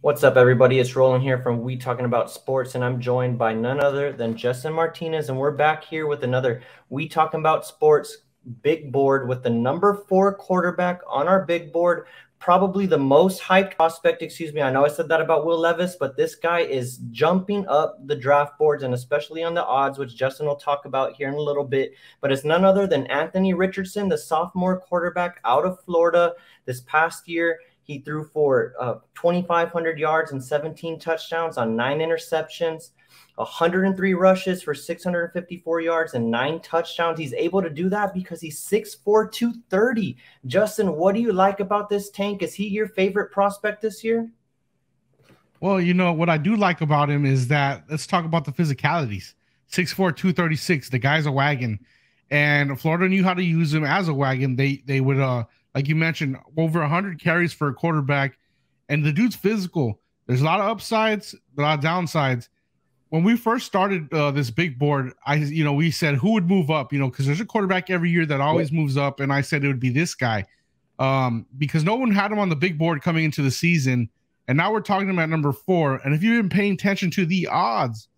What's up, everybody? It's Roland here from We Talking About Sports, and I'm joined by none other than Justin Martinez, and we're back here with another We Talking About Sports big board with the number 4 quarterback on our big board, probably the most hyped prospect. Excuse me, I know I said that about Will Levis, but this guy is jumping up the draft boards, and especially on the odds, which Justin will talk about here in a little bit. But it's none other than Anthony Richardson, the sophomore quarterback out of Florida. This past year, he threw for 2,500 yards and 17 touchdowns on 9 interceptions, 103 rushes for 654 yards and 9 touchdowns. He's able to do that because he's 6'4", 230. Justin, what do you like about this tank? Is he your favorite prospect this year? Well, what I do like about him is that let's talk about the physicalities. 6'4", 236. The guy's a wagon. And Florida knew how to use him as a wagon. They would like you mentioned, over 100 carries for a quarterback, and the dude's physical. There's a lot of upsides, a lot of downsides. When we first started this big board, we said who would move up, because there's a quarterback every year that always moves up, and I said it would be this guy, because no one had him on the big board coming into the season, and now we're talking about number 4. And if you've been paying attention to the odds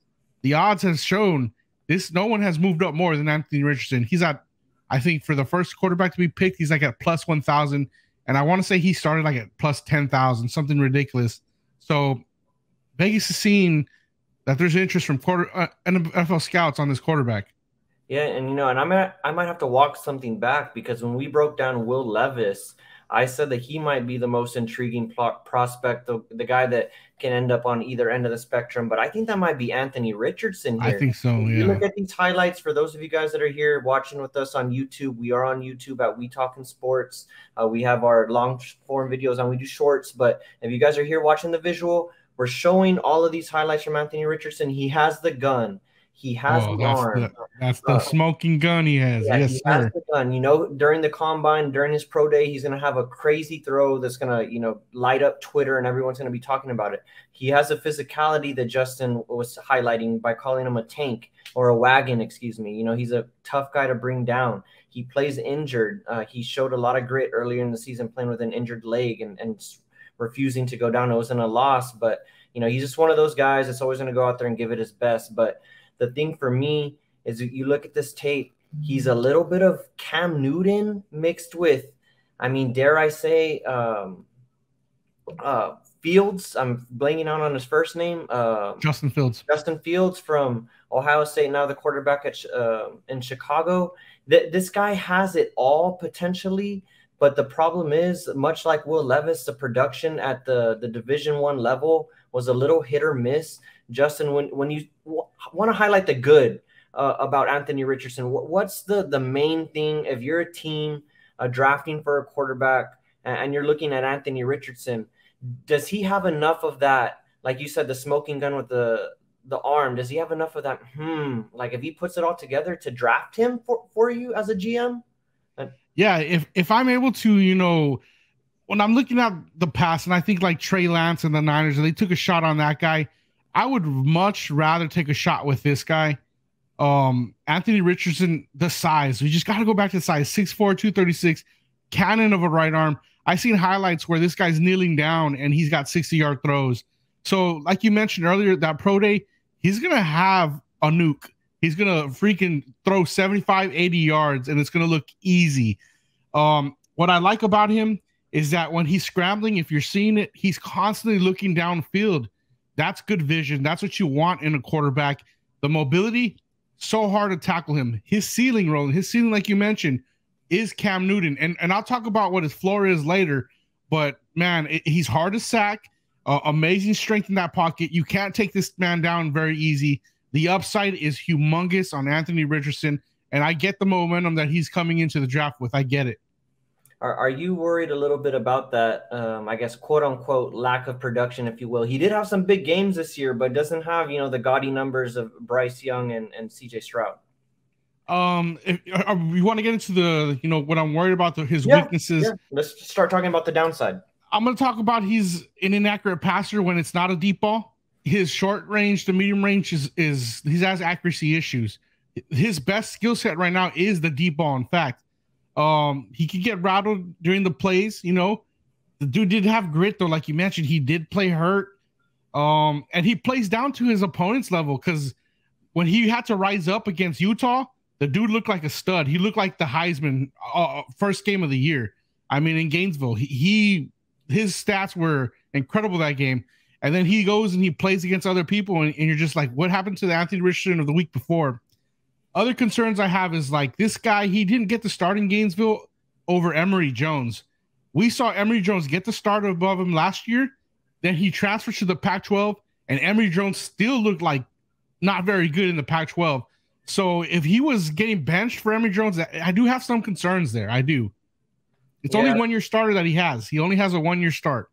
has shown this. No one has moved up more than Anthony Richardson. He's at, I think, for the first quarterback to be picked, he's like at plus 1,000. And I want to say he started like at plus 10,000, something ridiculous. So Vegas is seeing that there's interest from NFL scouts on this quarterback. Yeah, and and I might have to walk something back, because when we broke down Will Levis, I said that he might be the most intriguing prospect, the guy that can end up on either end of the spectrum. But I think that might be Anthony Richardson here. I think so, yeah. You look at these highlights, for those of you guys that are here watching with us on YouTube, we are on YouTube at We Talking Sports. We have our long form videos on. We do shorts, but if you guys are here watching the visual, we're showing all of these highlights from Anthony Richardson. He has the gun. He has the arm. That's the smoking gun he has. Yeah, yes, he sir. has the gun. During the combine, during his pro day, he's going to have a crazy throw that's going to, light up Twitter, and everyone's going to be talking about it. He has a physicality that Justin was highlighting by calling him a tank or a wagon, excuse me. He's a tough guy to bring down. He plays injured. He showed a lot of grit earlier in the season playing with an injured leg and refusing to go down. It wasn't a loss, but, he's just one of those guys that's always going to go out there and give it his best. But the thing for me is, you look at this tape, he's a little bit of Cam Newton mixed with, dare I say, Fields. I'm blanking out on his first name. Justin Fields. Justin Fields from Ohio State, now the quarterback in Chicago. This guy has it all potentially, but the problem is, much like Will Levis, the production at the Division I level was a little hit or miss. Justin, when you want to highlight the good about Anthony Richardson, what's the main thing if you're a team drafting for a quarterback and you're looking at Anthony Richardson? Does he have enough of that, like you said, the smoking gun with the arm? Does he have enough of that? Like, if he puts it all together to draft him for you as a GM? Yeah, if I'm able to, when I'm looking at the past, and I think like Trey Lance and the Niners, they took a shot on that guy, I would much rather take a shot with this guy. Anthony Richardson, the size. We just got to go back to the size. 6'4", 236, cannon of a right arm. I've seen highlights where this guy's kneeling down and he's got 60-yard throws. So like you mentioned earlier, that pro day, he's going to have a nuke. He's going to freaking throw 75, 80 yards, and it's going to look easy. What I like about him is that when he's scrambling, if you're seeing it, he's constantly looking downfield. That's good vision. That's what you want in a quarterback. The mobility, so hard to tackle him. His ceiling, Roland, like you mentioned, is Cam Newton. And I'll talk about what his floor is later. But, man, he's hard to sack. Amazing strength in that pocket. You can't take this man down very easy. The upside is humongous on Anthony Richardson. And I get the momentum that he's coming into the draft with. I get it. Are you worried a little bit about that, I guess, quote-unquote, lack of production, if you will? He did have some big games this year, but doesn't have, the gaudy numbers of Bryce Young and C.J. Stroud. If we want to get into the, what I'm worried about, his weaknesses. Yeah. Let's start talking about the downside. I'm going to talk about he's an inaccurate passer when it's not a deep ball. His short range to medium range is he has accuracy issues. His best skill set right now is the deep ball, in fact. He could get rattled during the plays, The dude did have grit, though. Like you mentioned, he did play hurt. And he plays down to his opponent's level because when he had to rise up against Utah, the dude looked like a stud. He looked like the Heisman first game of the year. I mean, in Gainesville, his stats were incredible that game. And then he goes and he plays against other people, and you're just like, what happened to the Anthony Richardson of the week before? Other concerns I have is like this guy, he didn't get the start in Gainesville over Emory Jones. We saw Emory Jones get the start above him last year. Then he transferred to the Pac-12, and Emory Jones still looked like not very good in the Pac-12. So if he was getting benched for Emory Jones, I do have some concerns there. I do. It's only 1 year starter that he has. He only has a 1 year start.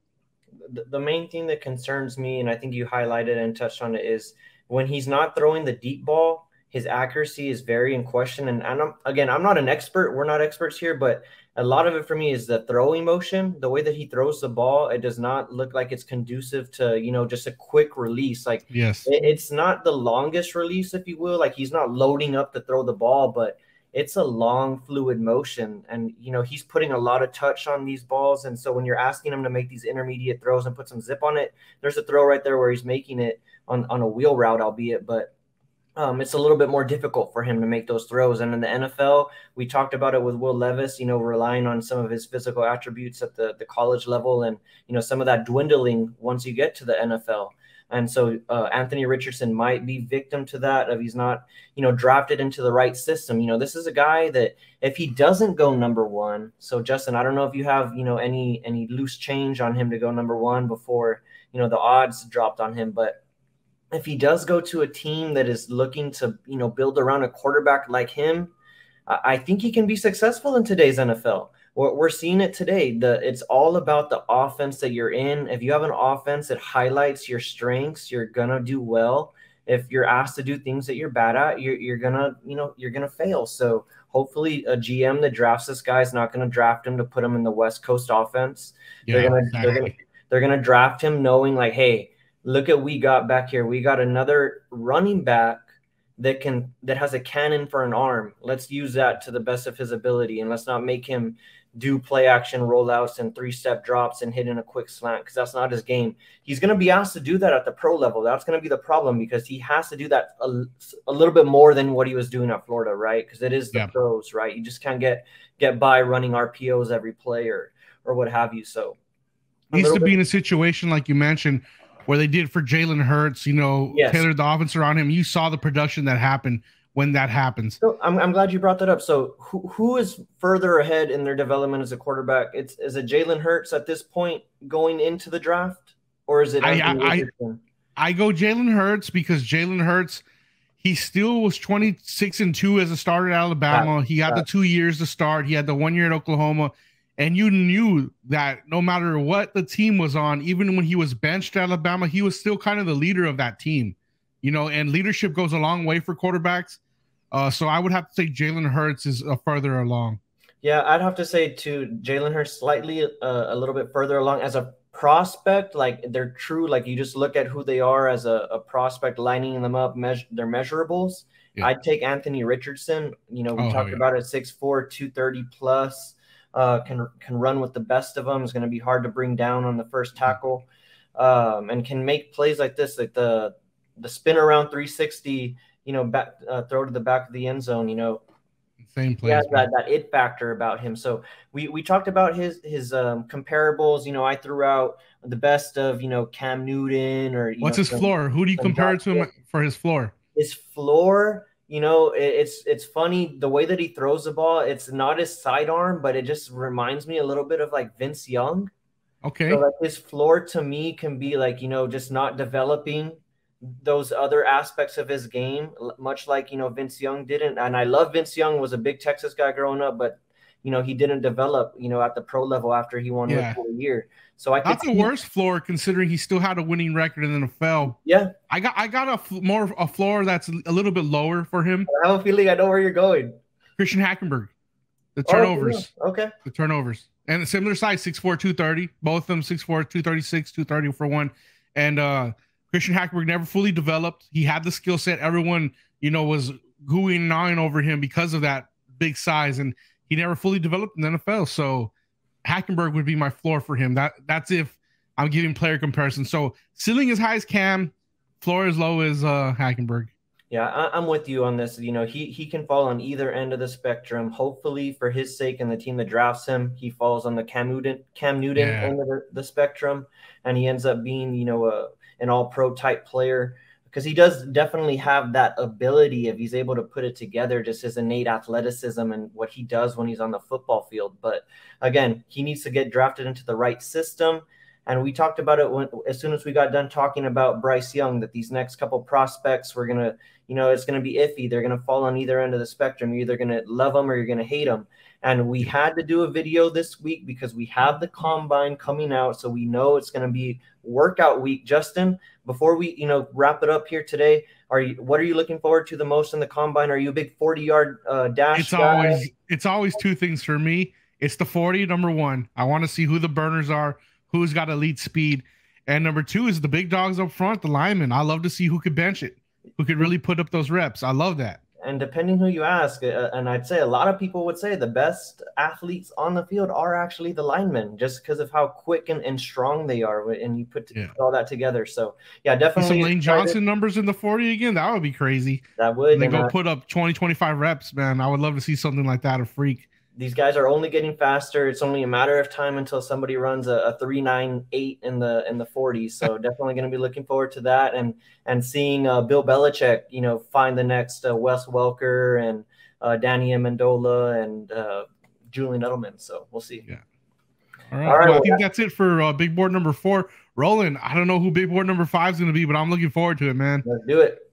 The main thing that concerns me, and I think you highlighted and touched on it, is when he's not throwing the deep ball, his accuracy is very in question. And I'm not an expert. We're not experts here, but a lot of it for me is the throwing motion, the way that he throws the ball. It does not look like it's conducive to, just a quick release. Like, yes, it's not the longest release, if you will. Like, he's not loading up to throw the ball, but it's a long fluid motion. And, he's putting a lot of touch on these balls. And so when you're asking him to make these intermediate throws and put some zip on it, there's a throw right there where he's making it on a wheel route, albeit, but it's a little bit more difficult for him to make those throws. And in the NFL, we talked about it with Will Levis, relying on some of his physical attributes at the college level, and, some of that dwindling once you get to the NFL. And so Anthony Richardson might be victim to that, if he's not, drafted into the right system. This is a guy that if he doesn't go number one, so Justin, I don't know if you have, any loose change on him to go number one before, the odds dropped on him, but if he does go to a team that is looking to, build around a quarterback like him, I think he can be successful in today's NFL. We're seeing it today. It's all about the offense that you're in. If you have an offense that highlights your strengths, you're gonna do well. If you're asked to do things that you're bad at, you're gonna fail. So hopefully a GM that drafts this guy is not gonna draft him to put him in the West Coast offense. Yeah, they're gonna draft him knowing like, hey, look at we got back here. We got another running back that has a cannon for an arm. Let's use that to the best of his ability, and let's not make him do play action rollouts and 3-step drops and hit in a quick slant, because that's not his game. He's going to be asked to do that at the pro level. That's going to be the problem, because he has to do that a little bit more than what he was doing at Florida, right? Because it is the pros, right? You just can't get by running RPOs every play or what have you. So needs to be in a situation like you mentioned, where they did for Jalen Hurts, tailored the offense around him. You saw the production that happened when that happens. So I'm glad you brought that up. So who is further ahead in their development as a quarterback? Is it Jalen Hurts at this point going into the draft, or is it? I go Jalen Hurts, because Jalen Hurts, he still was 26-2 as a starter at Alabama. He had the 2 years to start. He had the 1 year at Oklahoma. And you knew that no matter what the team was on, even when he was benched at Alabama, he was still kind of the leader of that team, and leadership goes a long way for quarterbacks. So I would have to say Jalen Hurts is further along. Yeah, I'd have to say too, Jalen Hurts slightly a little bit further along as a prospect. Like, they're true. Like, you just look at who they are as a prospect, lining them up, their measurables. Yeah. I'd take Anthony Richardson. We talked about it, 6'4", 230 plus. Can run with the best of them. Is going to be hard to bring down on the first tackle, and can make plays like this, like the spin around 360, back throw to the back of the end zone. Same play. He has that it factor about him. So we talked about his comparables. I threw out the best of Cam Newton or what's his floor? Who do you compare it to him for his floor? His floor. It's funny the way that he throws the ball. It's not his sidearm, but it just reminds me a little bit of like Vince Young. Okay. So like his floor to me can be like, just not developing those other aspects of his game, much like, Vince Young didn't. And I love Vince Young, was a big Texas guy growing up, but he didn't develop, at the pro level after he won Rookie of the Year. So that's the worst floor, considering he still had a winning record in the NFL. Yeah, I got a floor that's a little bit lower for him. I have a feeling I know where you're going. Christian Hackenberg, the turnovers. Oh, yeah. Okay. The turnovers, and a similar size, 6'4", 230. Both of them 6'4", 236, 230 for one. And Christian Hackenberg never fully developed. He had the skill set. Everyone, was gooing and eyeing over him because of that big size, and he never fully developed in the NFL. So Hackenberg would be my floor for him. That's if I'm giving player comparison. So ceiling is high as Cam, floor is low as Hackenberg. Yeah, I'm with you on this. You know, he can fall on either end of the spectrum. Hopefully, for his sake and the team that drafts him, he falls on the Cam Newton Yeah. end of the spectrum, and he ends up being, you know, an all-pro type player, because he does definitely have that ability if he's able to put it together, just his innate athleticism and what he does when he's on the football field. But again, he needs to get drafted into the right system. And we talked about it as soon as we got done talking about Bryce Young, that these next couple prospects were going to, you know, it's going to be iffy. They're going to fall on either end of the spectrum. You're either going to love them or you're going to hate them. And we had to do a video this week because we have the combine coming out. So we know it's going to be workout week. Justin, before we, you know, wrap it up here today, what are you looking forward to the most in the combine? Are you a big 40-yard dash guy? It's always two things for me. It's the 40, number one. I want to see who the burners are, who's got elite speed. And number two is the big dogs up front, the linemen. I love to see who could bench it, who could really put up those reps. I love that. And depending who you ask, and I'd say a lot of people would say the best athletes on the field are actually the linemen, just because of how quick and strong they are, and you put all that together. So yeah, definitely some Lane Johnson numbers in the 40 again. That would be crazy. That would. And they go put up 20, 25 reps, man. I would love to see something like that, a freak. These guys are only getting faster. It's only a matter of time until somebody runs a 3.98 in the 40s. So definitely going to be looking forward to that, and seeing Bill Belichick, you know, find the next Wes Welker and Danny Amendola and Julian Edelman. So we'll see. Yeah. All right. Well, I think that's it for big board number 4. Roland, I don't know who big board number 5 is going to be, but I'm looking forward to it, man. Let's do it.